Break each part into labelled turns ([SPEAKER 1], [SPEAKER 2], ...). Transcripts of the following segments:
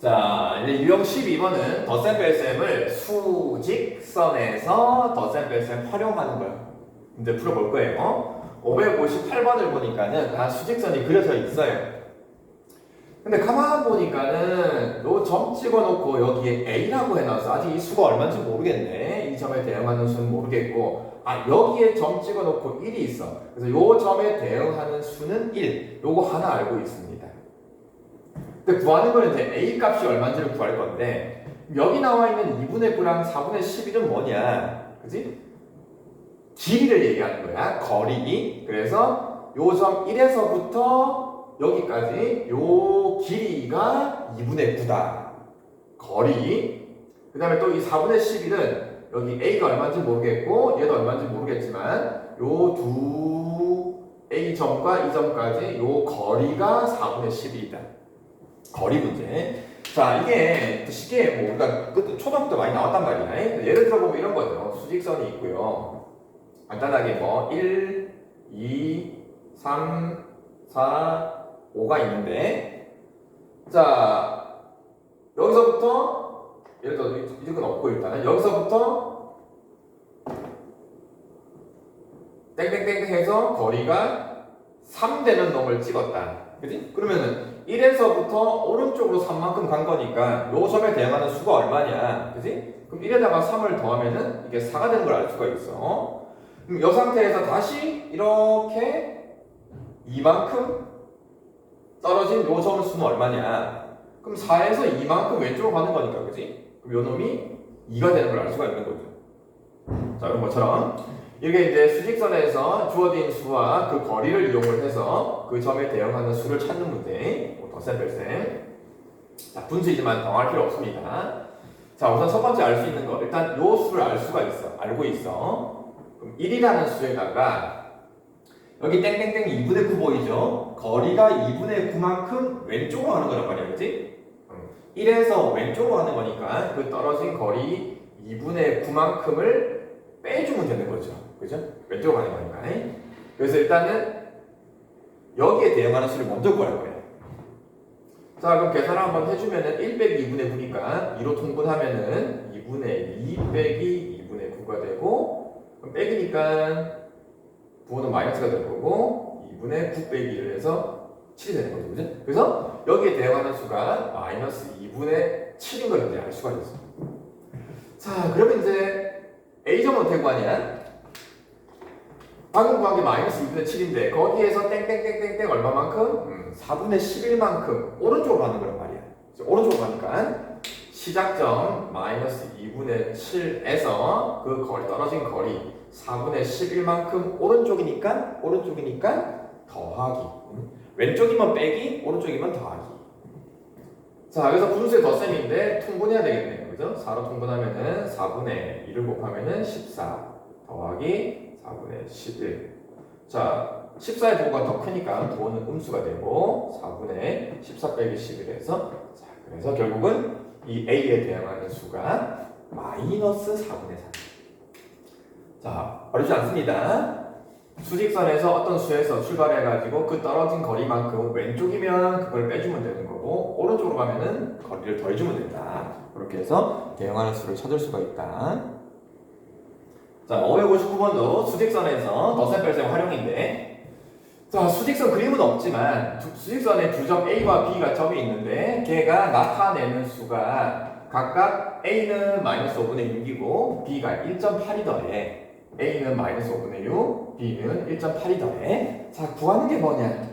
[SPEAKER 1] 자, 이제 유형 12번은 덧셈 뺄셈을 수직선에서 덧셈 뺄셈 활용하는 거야. 이제 풀어볼 거예요. 558번을 보니까는 다 수직선이 그려져 있어요. 근데 가만 보니까는 요 점 찍어놓고 여기에 A라고 해놔서 아직 이 수가 얼마인지 모르겠네. 이 점에 대응하는 수는 모르겠고, 여기에 점 찍어놓고 1이 있어. 그래서 요 점에 대응하는 수는 1. 요거 하나 알고 있습니다. 근데 구하는 거는 이제 A 값이 얼마인지를 구할 건데, 여기 나와 있는 2분의 9랑 4분의 11은 뭐냐? 그지? 길이를 얘기하는 거야. 거리. 그래서 요 점 1에서부터 여기까지 요 길이가 2분의 9다. 거리. 그 다음에 또 이 4분의 11은 여기 A가 얼마인지 모르겠고 얘도 얼마인지 모르겠지만 요 두 A점과 이 점까지 요 거리가 4분의 11이다. 거리 문제. 자, 이게 쉽게 뭐 우리가 초등학교 때 많이 나왔단 말이야. 예를 들어 보면 이런 거죠. 수직선이 있고요. 간단하게 뭐 1, 2, 3, 4, 5가 있는데, 자, 여기서부터 예를 들어 이건 없고 일단은 여기서부터 땡땡땡 해서 거리가 3 되는 놈을 찍었다. 그지? 그러면은 1에서부터 오른쪽으로 3만큼 간 거니까 요 점에 대응하는 수가 얼마냐? 그지? 그럼 1에다가 3을 더하면은 이게 4가 되는 걸 알 수가 있어. 그럼 이 상태에서 다시 이렇게 이만큼 떨어진 요 점 수는 얼마냐? 그럼 4에서 2만큼 왼쪽으로 가는 거니까, 그지? 그럼 요 놈이 2가 되는 걸 알 수가 있는 거죠. 자, 이런 것처럼 이게 이제 수직선에서 주어진 수와 그 거리를 이용을 해서 그 점에 대응하는 수를 찾는 문제. 덧셈 뺄셈. 자, 분수이지만 당할 필요 없습니다. 자, 우선 첫 번째 알 수 있는 거. 일단 요 수를 알 수가 있어. 알고 있어. 그럼 1이라는 수에다가 여기 땡땡땡 2분의 9 보이죠? 거리가 2분의 9만큼 왼쪽으로 가는 거란 말이야, 그치? 1에서 왼쪽으로 가는 거니까 그 떨어진 거리 2분의 9만큼을 빼주면 되는 거죠. 그죠? 왼쪽으로 가는 거니까. 그래서 일단은 여기에 대응하는 수를 먼저 구할 거예요. 자, 그럼 계산을 한번 해주면은 1 빼기 2분의 9니까 2로 통분하면은 2분의 2 빼기 2분의 9가 되고, 그럼 빼기니까 부호는 마이너스가 될 거고 2분의 9 빼기 1을 해서 7이 되는 거죠. 그죠? 그래서 여기에 대응하는 수가 마이너스 2분의 7인 걸 이제 알 수가 있어. 자, 그러면 이제 A점은 어떻게 구하냐? 방금 구한 게 마이너스 2분의 7인데 거기에서 땡땡땡땡땡 얼마만큼? 4분의 11만큼 오른쪽으로 가는 거란 말이야. 오른쪽으로 가니까 시작점 마이너스 2분의 7에서 그 거리 떨어진 거리 4분의 11만큼 오른쪽이니까 더하기. 왼쪽이면 빼기, 오른쪽이면 더하기. 자, 그래서 분수의 덧셈인데 통분해야 되겠네요. 그죠? 4로 통분하면은 4분의 1을 곱하면은 14 더하기 4분의 11. 자, 14의 부호가 더 크니까 부호는 음수가 되고 4분의 14 빼기 11에서, 자, 그래서 결국은 이 A에 대응하는 수가 마이너스 4분의 3. 자, 어렵지 않습니다. 수직선에서 어떤 수에서 출발해가지고 그 떨어진 거리만큼 왼쪽이면 그걸 빼주면 되는 거고 오른쪽으로 가면은 거리를 더해주면 된다. 그렇게 해서 대응하는 수를 찾을 수가 있다. 자, 559번도 수직선에서 덧셈 뺄셈 활용인데, 자, 수직선 그림은 없지만 수직선에 두 점 A와 B가 점이 있는데 걔가 나타내는 수가 각각 A는 마이너스 5분의 6이고 B가 1.8이 더해. A는 마이너스 5분의 6, B는 1.8이 더해. 자, 구하는 게 뭐냐?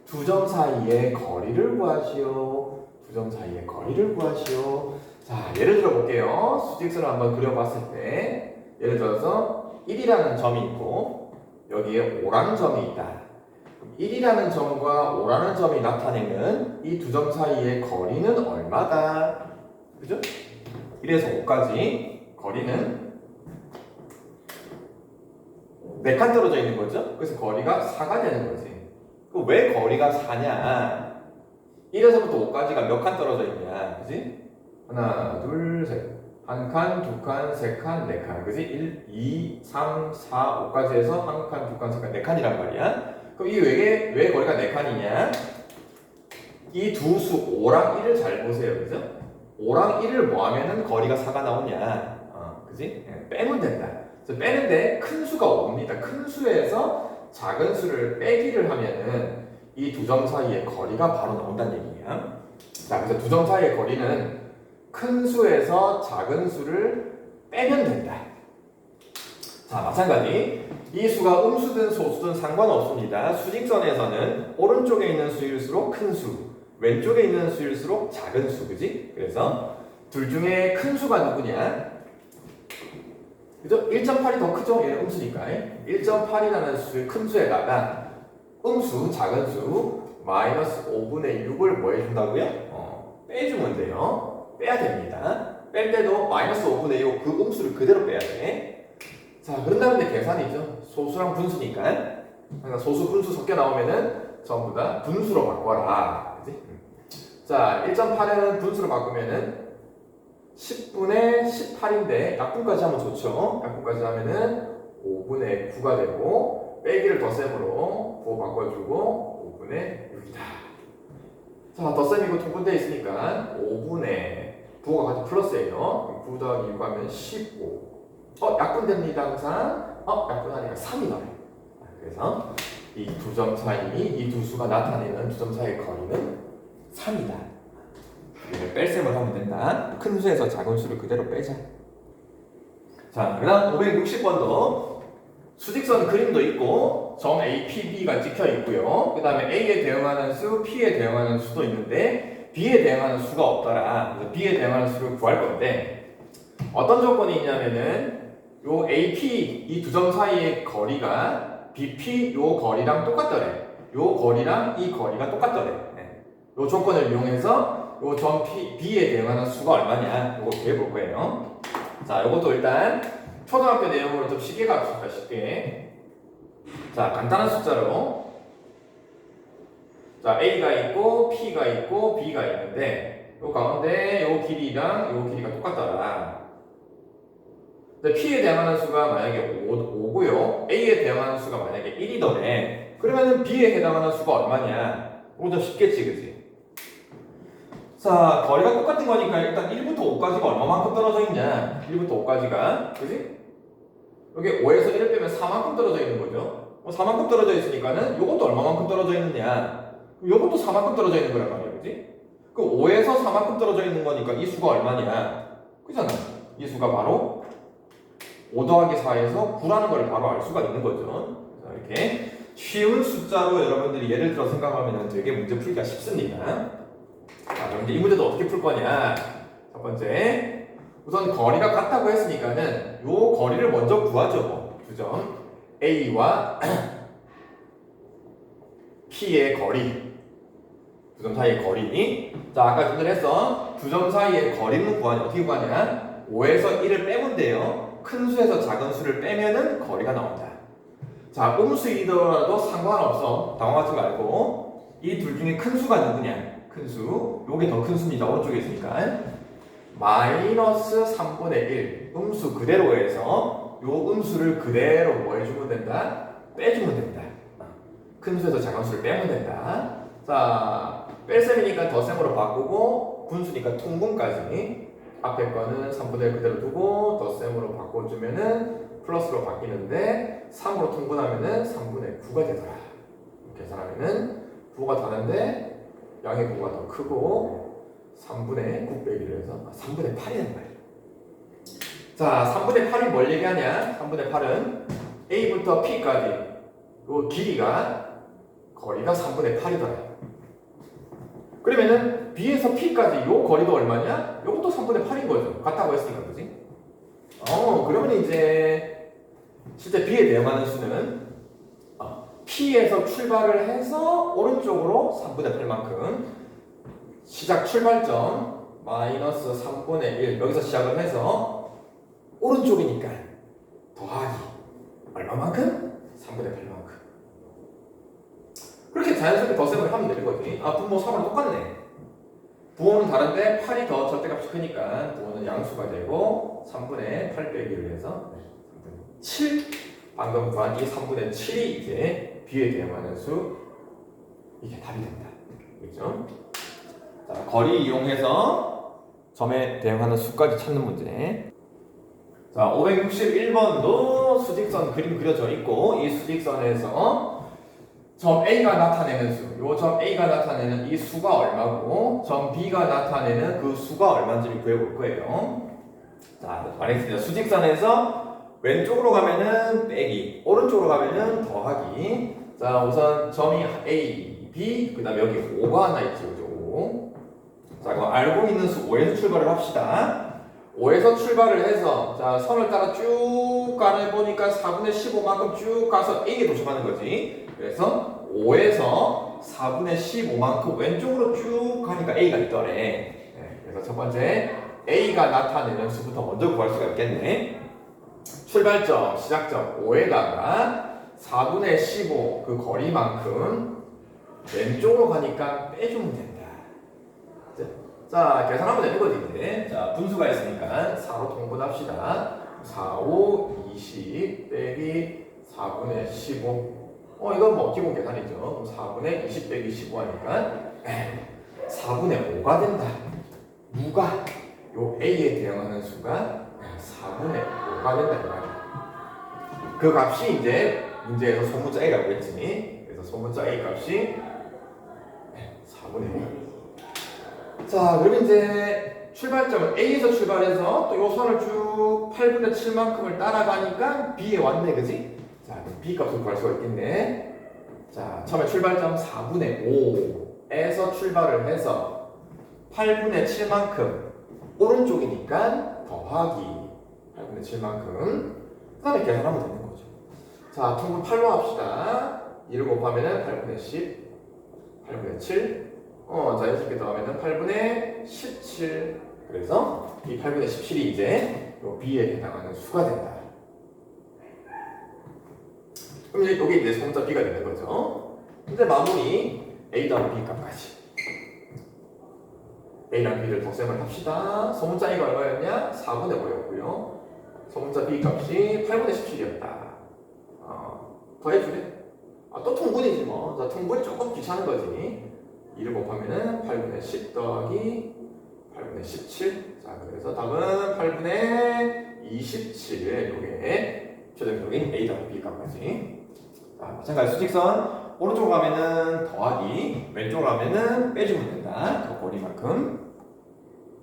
[SPEAKER 1] 두 점 사이의 거리를 구하시오. 두 점 사이의 거리를 구하시오. 자, 예를 들어 볼게요. 수직선을 한번 그려봤을 때 예를 들어서 1이라는 점이 있고 여기에 5라는 점이 있다. 1이라는 점과 5라는 점이 나타내는 이 두 점 사이의 거리는 얼마다? 그죠? 1에서 5까지 거리는 4칸 떨어져 있는 거죠? 그래서 거리가 4가 되는 거지. 그럼 왜 거리가 4냐? 1에서부터 5까지가 몇 칸 떨어져 있냐? 그지? 하나, 둘, 셋. 한 칸, 두 칸, 세 칸, 네 칸. 그지? 1, 2, 3, 4, 5까지 해서 한 칸, 두 칸, 세 칸, 네 칸이란 말이야. 그럼 이 왜 거리가 네 칸이냐? 이 두 수 5랑 1을 잘 보세요. 그죠? 5랑 1을 뭐 하면은 거리가 4가 나오냐? 그지? 빼면 된다. 그래서 빼는데 큰 수가 5입니다. 큰 수에서 작은 수를 빼기를 하면은 이 두 점 사이의 거리가 바로 나온다는 얘기야. 자, 그래서 두 점 사이의 거리는 큰 수에서 작은 수를 빼면 된다. 자, 마찬가지. 이 수가 음수든 소수든 상관없습니다. 수직선에서는 오른쪽에 있는 수일수록 큰 수, 왼쪽에 있는 수일수록 작은 수, 그지? 그래서 둘 중에 큰 수가 누구냐? 그죠? 1.8이 더 크죠? 얘는 음수니까. 1.8이라는 수의 큰 수에다가 음수, 작은 수, 마이너스 5분의 6을 뭐 해준다고요? 빼주면 돼요. 빼야 됩니다. 뺄 때도 마이너스 5분의 6, 그 음수를 그대로 빼야 돼. 자, 그런 다음에 계산이죠. 소수랑 분수니까. 그러니까 소수, 분수 섞여 나오면은 전부 다 분수로 바꿔라. 그지? 자, 1.8은 분수로 바꾸면은 10분의 18인데 약분까지 하면 좋죠. 약분까지 하면은 5분의 9가 되고 빼기를 덧셈으로 9 바꿔주고 5분의 6이다. 자, 덧셈이고 통분되어 있으니까 5분의 9가 같이 플러스예요. 9 더하기 6 하면 15. 약분됩니다 항상. 약분하니까 3이 나와요. 그래서 이 두 점 사이, 이 두 수가 나타내는 두 점 사이의 거리는 3이다. 뺄셈을 하면 된다. 큰 수에서 작은 수를 그대로 빼자. 자, 그 다음 560번도 수직선 그림도 있고 점 A, P, B가 찍혀 있고요. 그 다음에 A에 대응하는 수, P에 대응하는 수도 있는데 B에 대응하는 수가 없더라. 그래서 B에 대응하는 수를 구할 건데 어떤 조건이 있냐면은 요 AP 이 두 점 사이의 거리가 BP 요 거리랑 똑같더래. 요 거리랑 이 거리가 똑같더래. 요 조건을 이용해서 요 점 B에 대응하는 수가 얼마냐 이거 구해볼 거예요. 자, 요것도 일단 초등학교 내용으로 좀 쉽게 갑시다. 쉽게. 자, 간단한 숫자로 자, A가 있고 P가 있고 B가 있는데 요 가운데 요 길이랑 요 길이가 똑같더라. 근데 P에 대응하는 수가 만약에 5고요. A에 대응하는 수가 만약에 1이더래. 그러면은 B에 해당하는 수가 얼마냐? 이거 좀 쉽겠지, 그지? 자, 거리가 똑같은 거니까 일단 1부터 5까지가 얼마만큼 떨어져 있냐? 1부터 5까지가, 그지? 여기 5에서 1을 빼면 4만큼 떨어져 있는 거죠. 4만큼 떨어져 있으니까는 요것도 얼마만큼 떨어져 있느냐? 요것도 4만큼 떨어져 있는 거란 말이야, 그지? 그 5에서 4만큼 떨어져 있는 거니까 이 수가 얼마냐? 그잖아. 이 수가 바로 5 더하기 4에서 9라는 걸 바로 알 수가 있는 거죠. 자, 이렇게 쉬운 숫자로 여러분들이 예를 들어 생각하면 되게 문제 풀기가 쉽습니다. 자, 그럼 이제 이 문제도 어떻게 풀 거냐? 첫 번째, 우선 거리가 같다고 했으니까는 요 거리를 먼저 구하죠. 두 점 A와 P의 거리, 두 점 사이의 거리. 자, 아까 전달했어. 두 점 사이의 거리는 구하냐? 어떻게 구하냐? 5에서 1을 빼면 돼요. 큰 수에서 작은 수를 빼면은 거리가 나온다. 자, 음수이더라도 상관없어. 당황하지 말고 이 둘 중에 큰 수가 누구냐? 큰 수. 요게 더 큰 수입니다. 오른쪽에 있으니까. 마이너스 3분의 1. 음수 그대로 해서 요 음수를 그대로 뭐 해주면 된다? 빼주면 된다. 큰 수에서 작은 수를 빼면 된다. 자, 뺄셈이니까 덧셈으로 바꾸고 분수니까 통분까지. 앞에 거는 3분의 1 그대로 두고 덧셈으로 바꿔주면은 플러스로 바뀌는데 3으로 통분하면은 3분의 9가 되더라. 계산하면은 부호가 다른데 양의 부호가 더 크고 3분의 9 빼기를 해서 3분의 8이라는 말이에요. 자, 3분의 8이 뭘 얘기하냐? 3분의 8은 A부터 P까지 요 길이가 거리가 3분의 8이더라. 그러면은 B에서 P까지 요 거리도 얼마냐? 요것도 3분의 8인 거죠. 같다고 했으니까, 그지? 그러면 이제 실제 B에 대응하는 수는 P에서 출발을 해서 오른쪽으로 3분의 8만큼 시작 출발점 마이너스 3분의 1 여기서 시작을 해서 오른쪽이니까 더하기 얼마만큼? 3분의 8만큼. 그렇게 자연스럽게 덧셈을 하면 되는 거지. 분모 3은 똑같네. 부호는 다른데 8이 더 절대값이 크니까 부호는 양수가 되고 3분의 8 빼기를 해서 3분의 7 방금 구한 이 3분의 7이 이제 B에 대응하는 수 이게 답이 된다. 그렇죠? 자, 거리 이용해서 점에 대응하는 수까지 찾는 문제. 자, 561번도 수직선 그림 그려져 있고 이 수직선에서 점 A가 나타내는 수, 요 점 A가 나타내는 이 수가 얼마고 점 B가 나타내는 그 수가 얼마인지를 구해볼 거예요. 자, 말했습니다. 수직선에서 왼쪽으로 가면은 빼기, 오른쪽으로 가면은 더하기. 자, 우선 점이 A, B, 그 다음에 여기 5가 하나 있죠, 그죠? 5. 자, 그럼 알고 있는 수 5에서 출발을 합시다. 5에서 출발을 해서 자, 선을 따라 쭉 가보니까 4분의 15만큼 쭉 가서 A에 도착하는 거지. 그래서 5에서 4분의 15만큼 왼쪽으로 쭉 가니까 A가 있더래. 네, 그래서 첫 번째 A가 나타내는 수부터 먼저 구할 수가 있겠네. 출발점, 시작점 5에다가 4분의 15 그 거리만큼 왼쪽으로 가니까 빼주면 된다. 자, 계산하면 되는 거지 이제. 자, 분수가 있으니까 4로 통분합시다. 4, 5, 20 빼기 4분의 15. 이건 뭐 기본 계산이죠. 그럼 4분의 20 빼기 15 하니까 4분의 5가 된다. 누가? 요 A에 대응하는 수가 4분의 5가 된다 이 말이야. 그 값이 이제 문제에서 소문자 A라고 했지. 그래서 소문자 A 값이 4분의 5. 자, 그럼 이제 출발점은 A에서 출발해서 또 요 선을 쭉 8분의 7만큼을 따라가니까 B에 왔네, 그지? 자, B 값을 구할 수가 있겠네. 자, 처음에 출발점 4분의 5에서 출발을 해서 8분의 7만큼 오른쪽이니까 더하기 8분의 7만큼 그 다음에 계산하면 되는 거죠. 자, 통분 8로 합시다. 2를 곱하면은 8분의 10, 8분의 7 자, 이렇게 더하면은 8분의 17. 그래서 이 8분의 17이 이제 요 B에 해당하는 수가 된다. 그럼 이제 여기 이제 소문자 B가 되는 거죠. 근데 마무리 A 더하기 B 값까지. A랑 B를 덧셈을 합시다. 소문자 A가 얼마였냐? 4분의 5였고요. 소문자 B 값이 8분의 17이었다. 더해주래? 또 통분이지 뭐. 자, 통분이 조금 귀찮은 거지. 2를 곱하면은 8분의 10 더하기 8분의 17. 자, 그래서 답은 8분의 27. 요게 최종적인 A 더하기 B 값까지. 자, 마찬가지 수직선 오른쪽으로 가면은 더하기, 왼쪽으로 가면은 빼주면 된다. 그 거리만큼.